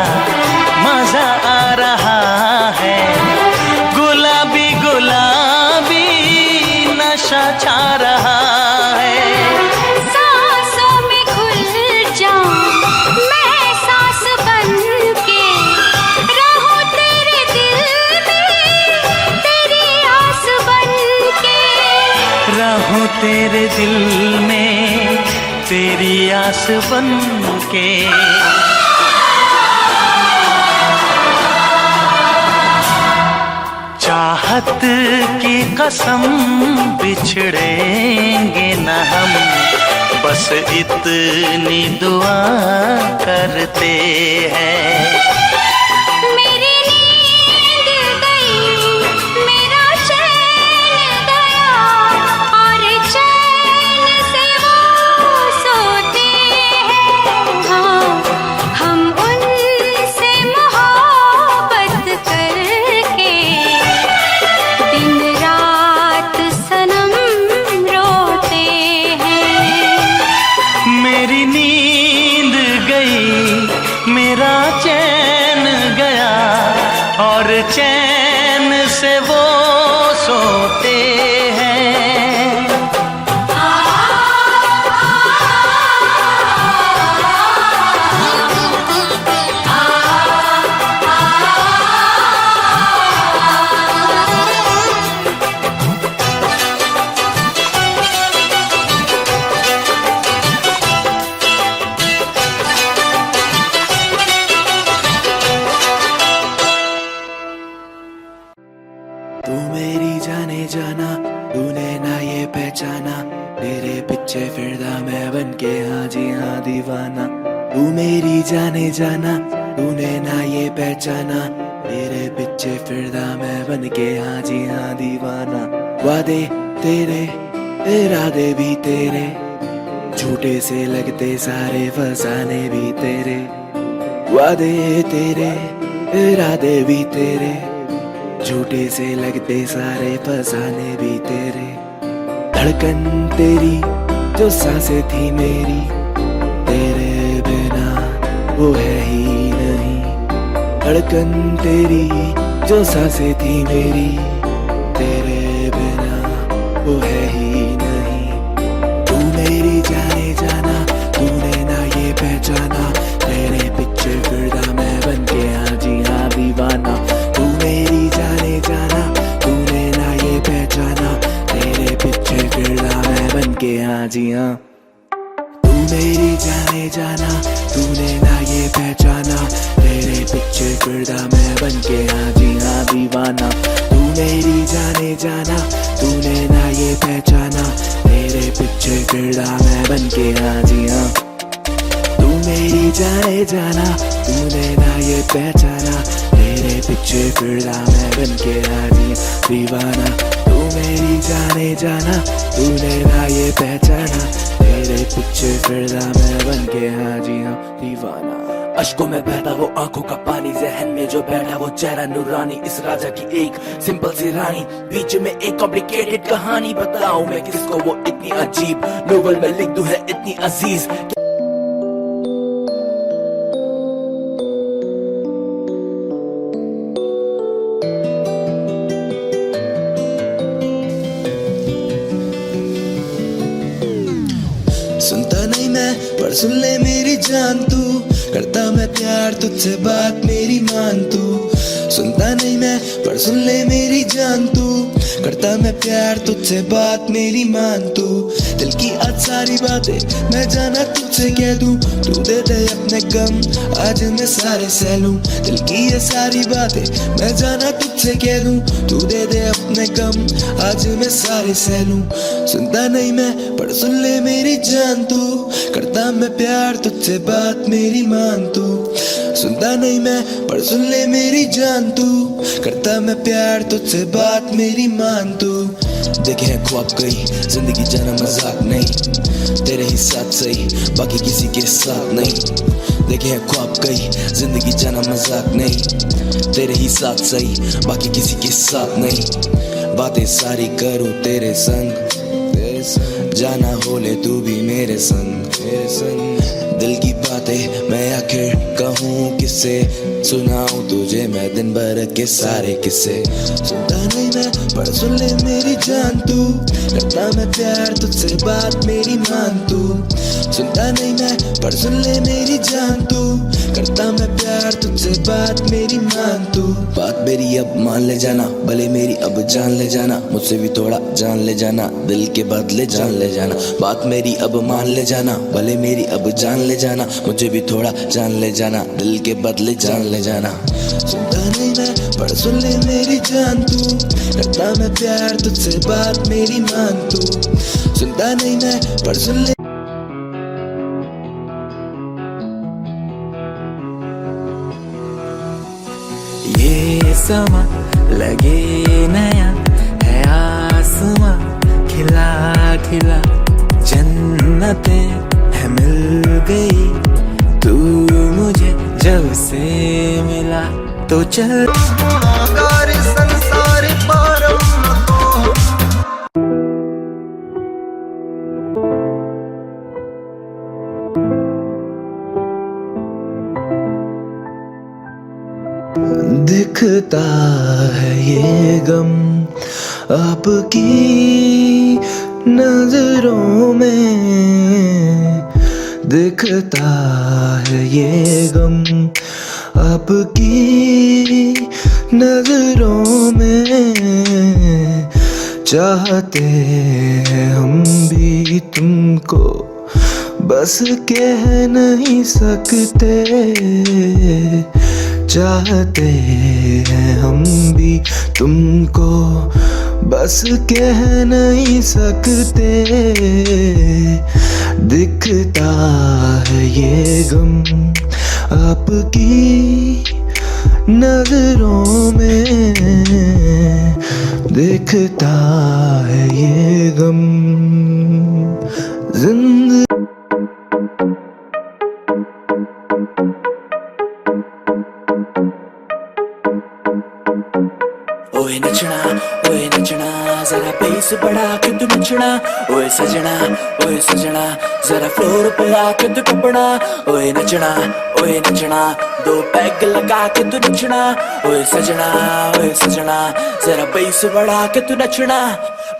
मजा आ रहा है, गुलाबी गुलाबी नशा छा रहा है। सांसों में घुल जाऊं मैं सांस बन के, रहूं तेरे दिल में तेरी आस बन के। रहूं तेरे दिल में तेरी आस बन के। चाहत की कसम बिछड़ेंगे न हम, बस इतनी दुआ करते हैं। मेरी नींद गई, चैन गया और चैन से वो सोते हैं। तू मेरी जाने जाना, तूने ना ये पहचाना, तेरे पीछे फिरदा मैं बन के हाँ जी हाँ दीवाना। तू मेरी जाने जाना, तूने ना ये पहचाना, तेरे पीछे फिरदा मैं बन के हाँ जी हाँ दीवाना। वादे तेरे, इरादे भी तेरे, झूठे से लगते सारे फसाने भी तेरे। वादे तेरे, इरादे भी तेरे, झूठे से लगते सारे फसाने भी तेरे। धड़कन तेरी जो सांसें थी मेरी, तेरे बिना वो है ही नहीं। धड़कन तेरी जो सांसें थी मेरी, तेरे बिना वो है ही नहीं। तू मेरी जाने जाना, तूने ना ये पहचाना, तेरे पीछे फिरदा मैं बन के हाँ जी हाँ दीवाना। तू मेरी जाने जाना, तूने ना ये पहचाना, तेरे पीछे फिरदा मैं बन के हाँ जी हाँ। तू मेरी जाने जाना, तूने ना ये पहचाना, तेरे पीछे फिरदा मैं बन के हाँ जी हाँ दीवाना। तू मेरी जाने जाना, तूने ना ये पहचाना, तेरे पीछे फिरदा मैं बन के हाँ जी हाँ। तू मेरी जाने जाना, तूने ना ये पहचाना, तेरे पीछे फिरदा मैं बन के हाँ जी हाँ दीवाना। तू मेरी जाने जाना, तूने ना ये पहचाना, तेरे पीछे फिरदा मैं बन के हाँ जी हाँ दीवाना। अश्कों में बहता वो आंखों का पानी, जहन में जो बैठा वो चेहरा नूरानी, इस राजा की एक सिंपल सी रानी, बीच में एक कॉम्प्लिकेटेड कहानी। बताऊं मैं किसको वो इतनी अजीब, नोवेल में लिख दूं है इतनी अजीज। सुनता नहीं मैं पर सुन ले मेरी जान, तू करता मैं प्यार तुझसे बात मेरी मान। तू सुनता नहीं मैं पर सुन ले मेरी जान, तू करता मैं प्यार तुझसे बात मेरी मान। तू दिल की आज सारी बातें मैं जाना तुझसे कह दूं, तू दे दे अपने गम आज मैं सारे सह लूं। दिल की ये सारी बातें मैं जाना तुझसे कह दूं, तू दे दे अपने गम आज मैं सारे सह लूं। सुनता नहीं मैं पर सुन ले मेरी जान, तू करता मैं प्यार तुझसे बात मेरी मान। तू सुनता नहीं मैं पर सुन ले मेरी जान, तू करता मैं प्यार तुझसे बात मेरी मान। तू देखे हैं ख्वाब कई, जिंदगी जाना मजाक नहीं, तेरे ही साथ सही बाकी किसी के साथ नहीं। देखे हैं ख्वाब कई, जिंदगी जाना मजाक नहीं, तेरे ही साथ सही बाकी किसी के साथ नहीं। बातें सारी करूं तेरे संग, जाना हो ले तू भी मेरे संग, मेरे संग। दिल की बातें मैं आखिर कहूँ किससे, सुनाऊं तुझे मैं दिन भर के सारे किस्से। सुनता नहीं मैं पर सुन ले मेरी जान, तू करता मैं प्यार तुझसे बात मेरी मान। तू सुनता नहीं मैं पर सुन ले मेरी जान, तू करता मैं प्यार तुझसे बात मेरी मान। तू बात मेरी अब मान ले जाना, भले मेरी अब जान ले जाना, मुझसे भी थोड़ा जान ले जाना, दिल के बदले जान ले जाना। बात मेरी अब मान ले जाना, भले मेरी अब जान ले जाना, मुझे भी थोड़ा जान ले जाना, दिल के बदले जान ले जाना। सुनता नहीं मैं पर सुन ले मेरी जान, तू करता मैं प्यार तुझसे बात मेरी मान। तू सुनता नहीं मैं पर सुन ले। ये समा लगे नया है, आसमां खिला खिला, जन्नतें है मिल गई, तू मुझे जब से मिला तो चल। संसार पारम दिखता है ये गम आपकी नजरों में, दिखता है ये गम आपकी नजरों में। चाहते हैं हम भी तुमको, बस कह नहीं सकते। चाहते हैं हम भी तुमको, बस कह नहीं सकते। दिखता है ये गम आपकी नजरों में, दिखता है ये गम जिंदगी। ओए नचना जरा बेस बढ़ा के तू नचना। ओए सजना जरा फ्लोर पे आके तू टपना। ओए नचना दो पैग लगा के तू नचना। ओए सजना जरा बेस बढ़ा के तू नचना।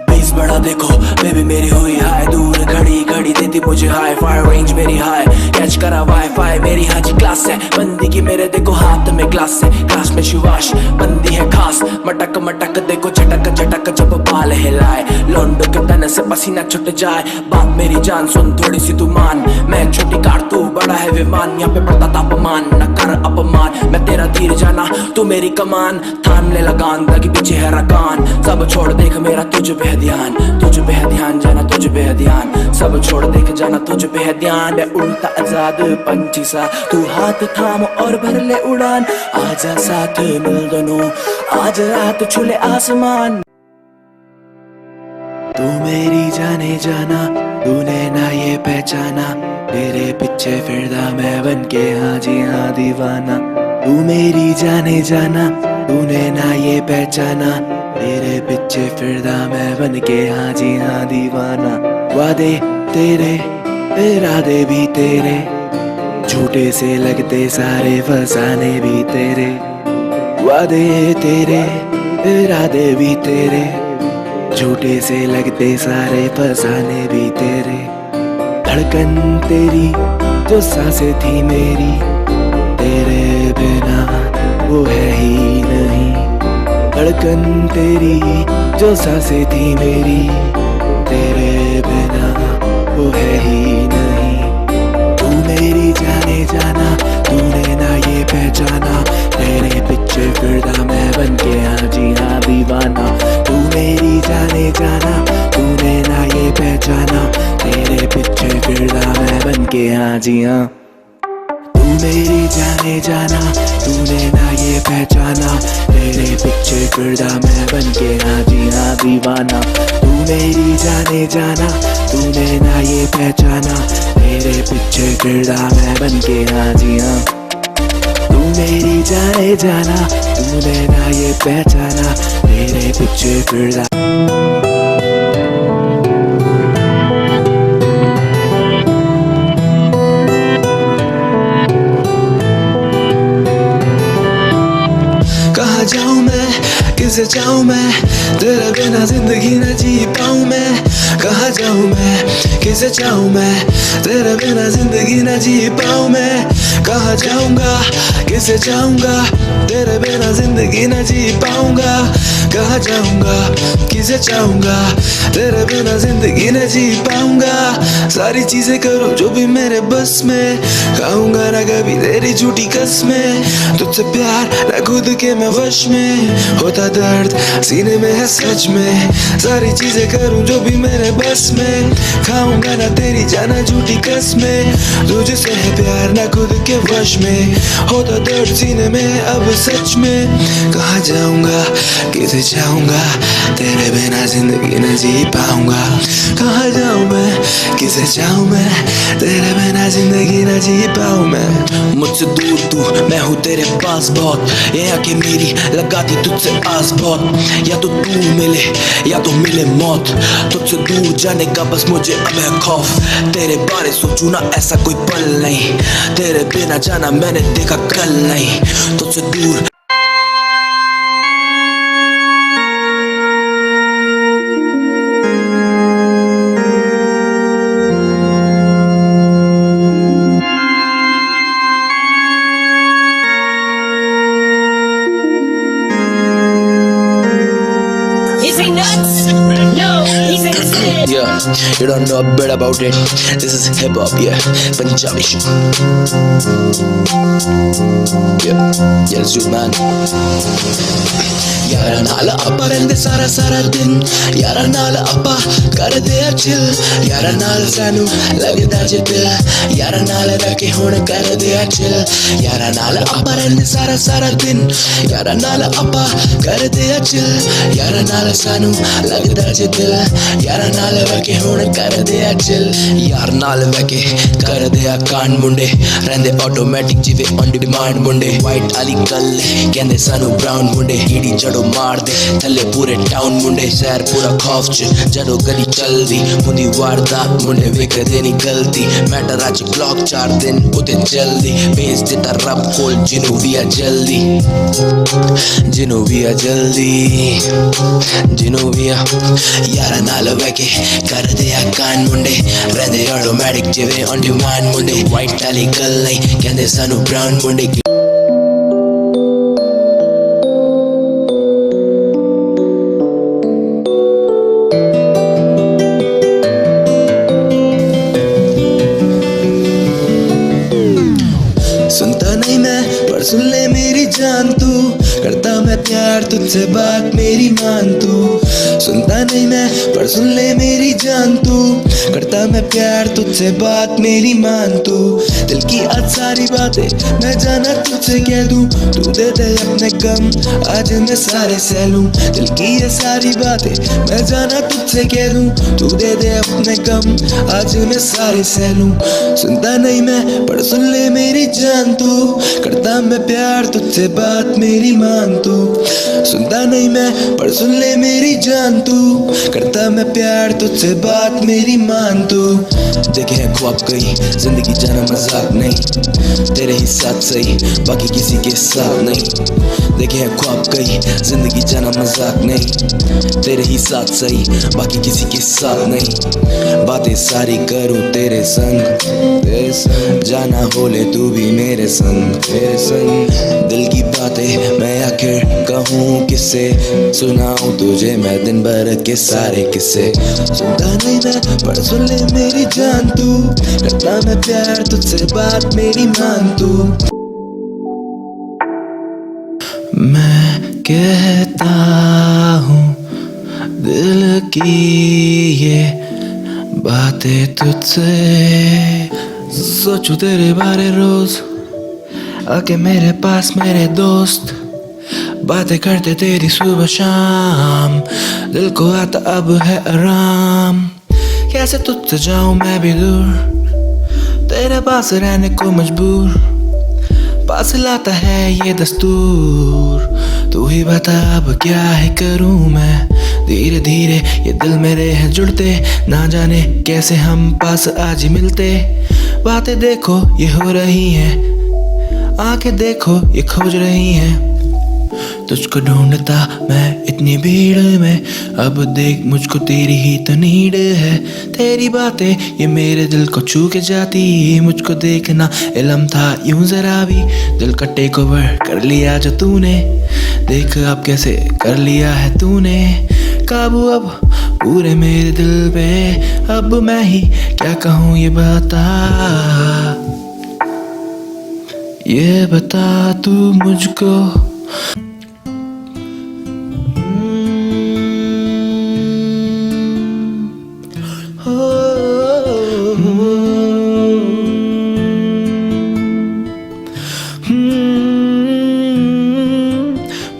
बेस बढ़ा देखो बेबी मेरी हुई हाय, दूर घड़ी घड़ी देती मुझे हाई। फायर रेंज मेरी हाई, कैच करा वाईफाई मेरी हाजी क्लास है। बंदी की मेरे देखो हाथ में ग्लास है, क्लास में शिवाश बंदी है खास। मटक मटक देखो झटक झटक जब बाल हिलाए, लौंडो के तन से पसीना छुट जाए। बात मेरी जान सुन थोड़ी सी तू मान, मैं छोटी कार तू बड़ा है विमान। यहाँ पे पड़ता तापमान न कर अपमान, मैं तेरा तीर जाना तू मेरी कमान। थाम ले लगान ताकि पीछे है रकान, सब छोड़ देख मेरा तुझ पे है ध्यान। तुझ पे है ध्यान जाना तुझ पे है ध्यान, सब छोड़ देख जाना तुझ पे है ध्यान। मैं उड़ता आजाद पंछी सा, तू हाथ थाम और भर ले उड़ान। आजा साथ मिल दोनों, आज रात छूले आसमान। तू मेरी जाने जाना, तूने ना ये पहचाना। तेरे पीछे फिरदा मैं बन के हाँ जी हाँ दीवाना। तू मेरी जाने जाना, तूने ना ये पहचाना। तेरे पीछे फिरदा मैं बन के हाँ जी हाँ दीवाना। वादे तेरे इरादे भी तेरे, झूठे से लगते सारे फसाने भी तेरे। वादे तेरे इरादे भी तेरे, झूठे से लगते सारे फसाने भी तेरे। धड़कन तेरी जो सांसें थी मेरी, तेरे बिना वो है ही नहीं। धड़कन तेरी जो सांसें थी मेरी, तेरे बिना वो है ही नहीं। तू मेरी जाने जाना, तूने ना ये पहचाना। तेरे पीछे फिरदा मैं बन के हाँ जी हाँ दीवाना। तू मेरी जाने जाना, तूने ना ये पहचाना। तेरे पीछे फिरदा मैं बन के हाँ जी हाँ। तू मेरी जाने जाना, तूने ना ये पहचाना। तेरे पीछे फिरदा मैं बन के हाँ जी हाँ दीवाना। तू मेरी जाने जाना, तूने ना ये पहचाना। तेरे पीछे फिरदा मैं बन के हाँ जी हाँ। तू मेरी जाने जाना, तूने ना ये पहचाना। तेरे पीछे फिरदा। कहाँ जाऊँ मैं, किसे चाहूँ मैं, तेरे बिना जिंदगी न जी पाऊँ मैं। कहाँ जाऊँ मैं, किसे चाहूँ मैं, तेरे बिना जिंदगी न जी पाऊँ मैं। कहाँ जाऊँगा, किसे चाहूँगा, तेरे बिना जिंदगी न जी पाऊँगा। कहाँ जाऊँगा, किसे चाहूँगा, तेरे बिना जिंदगी न जी पाऊँगा। सारी चीजें करो जो भी मेरे बस में, खाऊंगा ना कभी तेरी झूठी कसमें। तुझसे प्यार ना खुद के मैं वश में, होता दर्द सीने में है सच में। सारी चीजें करूं जो भी मेरे बस में, खाऊंगा ना तेरी जाना झूठी कसमें। तुझसे है प्यार ना खुद के वश में, होता दर्द सीने में अब सच में। कहाँ जाऊंगा, किसे चाहूंगा, तेरे बिना जिंदगी न जी पाऊंगा। कहाँ जाऊं मैं, किसे चाहूं मैं, तेरे बिना जिंदगी न जी पाऊं मैं। मुझसे दूर तू, मैं हूँ तेरे पास बहुत। ये आके मेरी लगाती तुझसे आस बहुत। या तो तू मिले या तो मिले मौत, तुझसे दूर जाने का बस मुझे अब है खौफ। तेरे बारे सोचूं ना ऐसा कोई पल नहीं, तेरे बिना जाना मैंने देखा कल नहीं। तुझसे दूर You don't know a bit about it. This is hip hop, yeah, Punjabi shit. Yeah, let's do it, man. यारा नाल आपा रहंदे सारा सारा दिन, यारा नाल आपा करदे आ चिल, यारा नाल सानू लगदा जे दिल, यारा नाल रह के हुण करदे आ चिल, यारा नाल आपा रहंदे सारा सारा दिन, यारा नाल आपा करदे आ चिल, यारा नाल सानू लगदा जे दिल, यारा नाल रह के हुण करदे आ चिल, यार नाल रह के करदे आ कांड मुंडे, रहंदे ऑटोमैटिक जिवे ऑन डिमांड मुंडे, वाइट आली गल कहंदे सानू ब्राउन मुंडे, ईडी जड़ो मार दे थले पूरे टाउन मुंडे, शहर पूरा खौफ च जदों गली चलदी, हुंदी वारदात मुंडे वेखदे नी गलती, मैटर अज ब्लॉक 4 दिन उते जल्दी, भेज दिता रब कोल जिनू भी आ जल्दी, जिनू भी आ जल्दी, जिनू भी आ, यारा नाल वैके कर दे आ कान मुंडे, रहंदे ऑटोमैटिक जिवे ऑन डिमांड मुंडे, वाइट आली गल नहीं कहंदे सानू ब्राउन मुंडे। सुनता नहीं मैं पर सुन ले मेरी जान तू, करता मैं प्यार तुझसे बात मेरी मान तू, सुनता नहीं मैं पर सुन ले मेरी जान तू, करता मैं प्यार तुझसे बात मेरी मान तू, दिल की आज सारी बातें मैं जाना तुझसे कह दूं, तू दे दे अपने गम आज मैं सारे सह लूं, दिल की ये सारी बातें मैं जाना तुझसे कह दूं, तू दे दे अपने गम आज मैं सारे सह लूं, सुनता नहीं मैं पर सुन ले मेरी जान तू, करता मैं प्यार तुझसे बात मेरी मान तू, सुनता नहीं मैं पर सुन ले मेरी जान तू, करता मैं प्यार तुझसे बात मेरी मान तू, देखे हैं ख्वाब कई जिंदगी जाना मजाक नहीं, तेरे ही साथ सही बाकी किसी के साथ नहीं, देखे हैं ख्वाब कई जिंदगी जाना मजाक नहीं, तेरे ही साथ सही बाकी किसी के साथ नहीं, बातें सारी करूं तेरे संग, जाना बोले तू भी मेरे संग, मेरे संग, दिल की बातें मैं आखिर कहूँ किससे, सुनाऊं तुझे मैं दिन भर के सारे किस्से, सुनता नहीं मैं पर सुन ले मेरी जान तू, करता मैं प्यार तुझसे बात मेरी मान तू, मैं कहता हूँ दिल की ये बातें तुझसे, सोचूं तेरे बारे रोज आके मेरे पास मेरे दोस्त, बातें करते तेरी सुबह शाम, दिल को आता अब है आराम, कैसे तुझसे जाऊं मैं भी दूर, तेरे पास रहने को मजबूर, पास लाता है ये दस्तूर, तू ही बता अब क्या है करूं मैं, धीरे धीरे ये दिल मेरे हैं जुड़ते, ना जाने कैसे हम पास आज ही मिलते, बातें देखो ये हो रही हैं, आंखें देखो ये खोज रही हैं, तुझको ढूंढता मैं इतनी भीड़ में, अब देख मुझको तेरी ही तो नीड है, तेरी बातें ये मेरे दिल को छू के जाती, मुझको देखना इल्म था यूं जरा भी, दिल का टेक ओवर कर लिया जो तूने, देख अब कैसे कर लिया है तूने काबू अब पूरे मेरे दिल पे, अब मैं ही क्या कहूँ ये बता तू मुझको,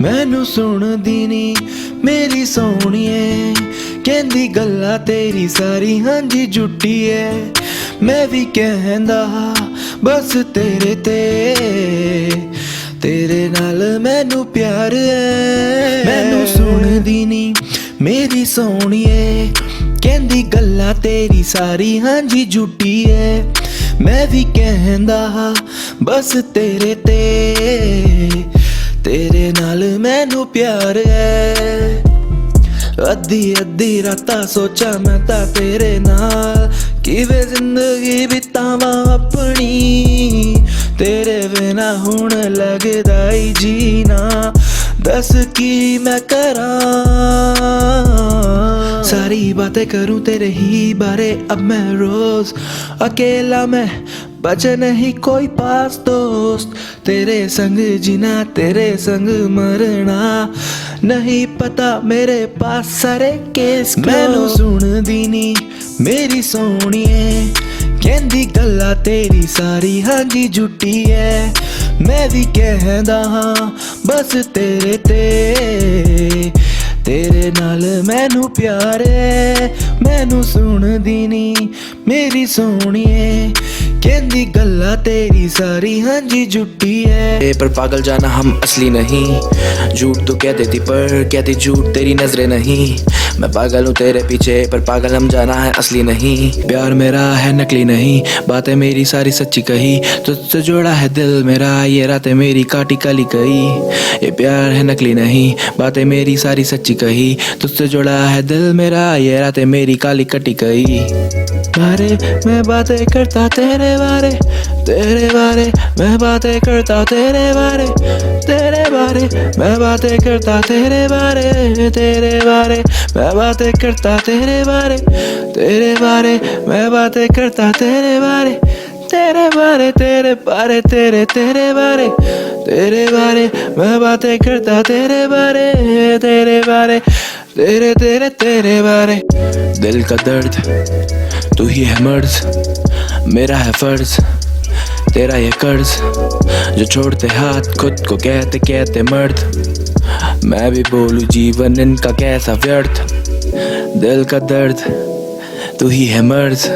मैनू सुन दीनी मेरी सोहणीए, कहंदी गल्लां तेरी सारी हां जी झूठी है, मैं भी कहंदा बस तेरे तेरे नाल मैनू प्यार है, मैनू सुन दीनी मेरी सोहणीए, कहंदी गल्लां तेरी सारी हां जी झूठी है, मैं भी कहंदा बस तेरे तेरे नाल मैनू प्यार है, अद्धी अद्धी रातां सोचा मैं तां तेरे नाल, किवें जिंदगी बितावां अपनी, तेरे बिना हुण लगदा ही जीना, दस की मैं करां, सारी बातें करूं तेरे ही बारे अब मैं रोज अकेला मैं बचे नहीं कोई पास दोस्त तेरे संग जीना तेरे संग मरना नहीं पता मेरे पास सारे केस मैनू सुन दीनी मेरी सोहणिए कहंदी गल्ला तेरी सारी हाँ जी झूठी है मैं भी कहंदा हाँ बस तेरे ते तेरे नाल मैनू प्यार है मैनू सुन दीनी मेरी सोहणिए कहंदी गल्ला तेरी सारी हाँ जी झूठी है पर पागल जाना हम असली नहीं झूठ तो कह देती पर कहती झूठ तेरी नजरें नहीं मैं पागल हूँ तेरे पीछे पर पागल हम जाना है असली नहीं प्यार मेरा है नकली नहीं बातें मेरी सारी सच्ची कही तुझसे जोड़ा है दिल मेरा ये रातें मेरी काटी काली कही ये प्यार है नकली नहीं बातें मेरी सारी सच्ची कही तुझसे जोड़ा है दिल मेरा ये रातें मेरी काली कटी कही बारे मैं बातें करता तेरे बारे मैं बातें करता तेरे बारे मैं बातें करता तेरे बारे मैं बातें करता तेरे बारे मैं बातें करता तेरे बारे तेरे बारे मैं बातें करता तेरे बारे तेरे बारे दिल का दर्द तू ही है मर्ज मेरा है फर्ज तेरा ये कर्ज जो छोड़ते हाथ खुद को कहते कहते मर्द मैं भी बोलूं जीवन इनका कैसा व्यर्थ दिल का दर्द तू ही है मर्ज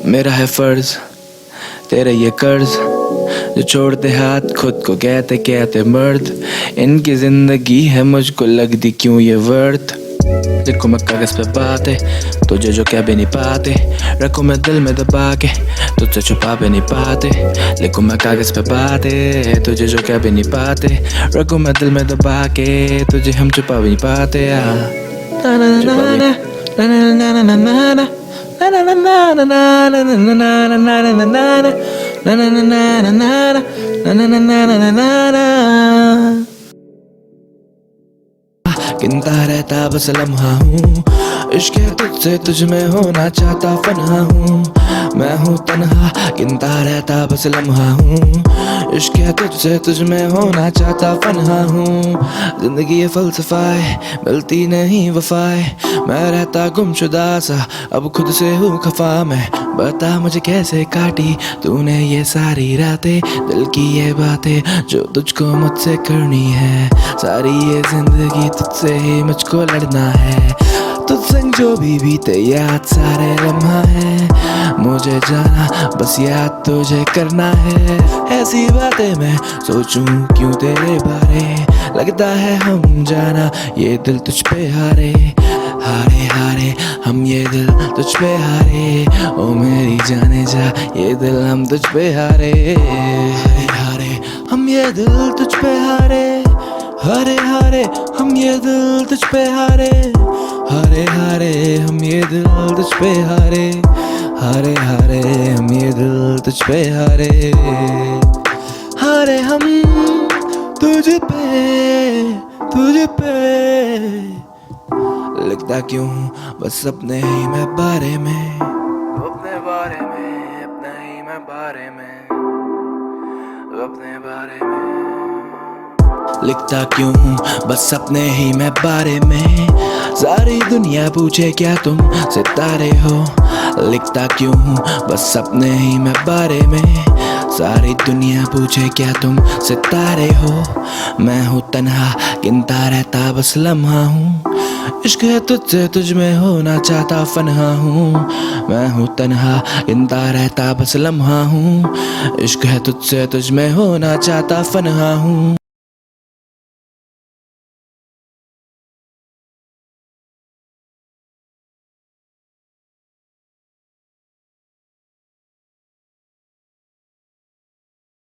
मेरा है फर्ज तेरा ये कर्ज जो छोड़ते हाथ खुद को कहते कहते मर्द इनकी जिंदगी है मुझको लगती क्यों ये वर्थ लिखूं मैं कागज पे बातें तुझे जो कह भी नहीं पाते रखूं मैं दिल में दबा के तुझसे छुपा भी नहीं पाते लिखूं मैं कागज पे बातें तुझे जो कह भी नहीं पाते रखूं मैं दिल में दबा के तुझे हम छुपा भी नहीं पाते गिनता रहता बस लम्हा हूँ इश्क है तुझसे तुझ में होना चाहता फना हूँ मैं हूँ तन्हा गिनता रहता बस लम्हा हूँ इश्क है तुझसे तुझ में होना चाहता फना हूँ जिंदगी ये फलसफाए मिलती नहीं वफाए मैं रहता गुमशुदा सा अब खुद से हूँ खफा मैं बता मुझे कैसे काटी तूने ये सारी रातें दिल की ये बातें जो तुझको मुझसे करनी है सारी ये जिंदगी तुझसे ही मुझको लड़ना है तुझसे जो भी बीते याद सारे लम्हा है मुझे जाना बस याद तुझे करना है ऐसी बातें मैं सोचूं क्यों तेरे बारे लगता है हम जाना ये दिल तुझ पे हारे हारे हारे हम ये दिल तुझ पे हारे ओ मेरी जाने जा ये दिल हम तुझ पे हारे हारे हारे हम ये दिल तुझ पे हारे हारे हारे हम ये दिल तुझ पे हारे हारे हारे हम ये दिल तुझ पे हारे हारे हारे हम ये दिल तुझ पे हारे हारे हम तुझ पे लगता क्यों बस अपने ही मैं बारे में अपने बारे में अपने ही मैं बारे में अपने बारे में लिखता क्यों हूँ बस अपने ही मैं बारे में सारी दुनिया पूछे क्या तुम सितारे हो लिखता क्यों हूँ बस अपने ही मैं बारे में सारी दुनिया पूछे क्या तुम सितारे हो मैं हूँ तन्हा गिनता रहता बस लम्हा हूँ इश्क है तुझसे तुझ में होना चाहता फनहा हूँ मैं हूँ तन्हा गिनता रहता बस लम्हा हूँ इश्क है तुझसे तुझ में होना चाहता फनहा हूँ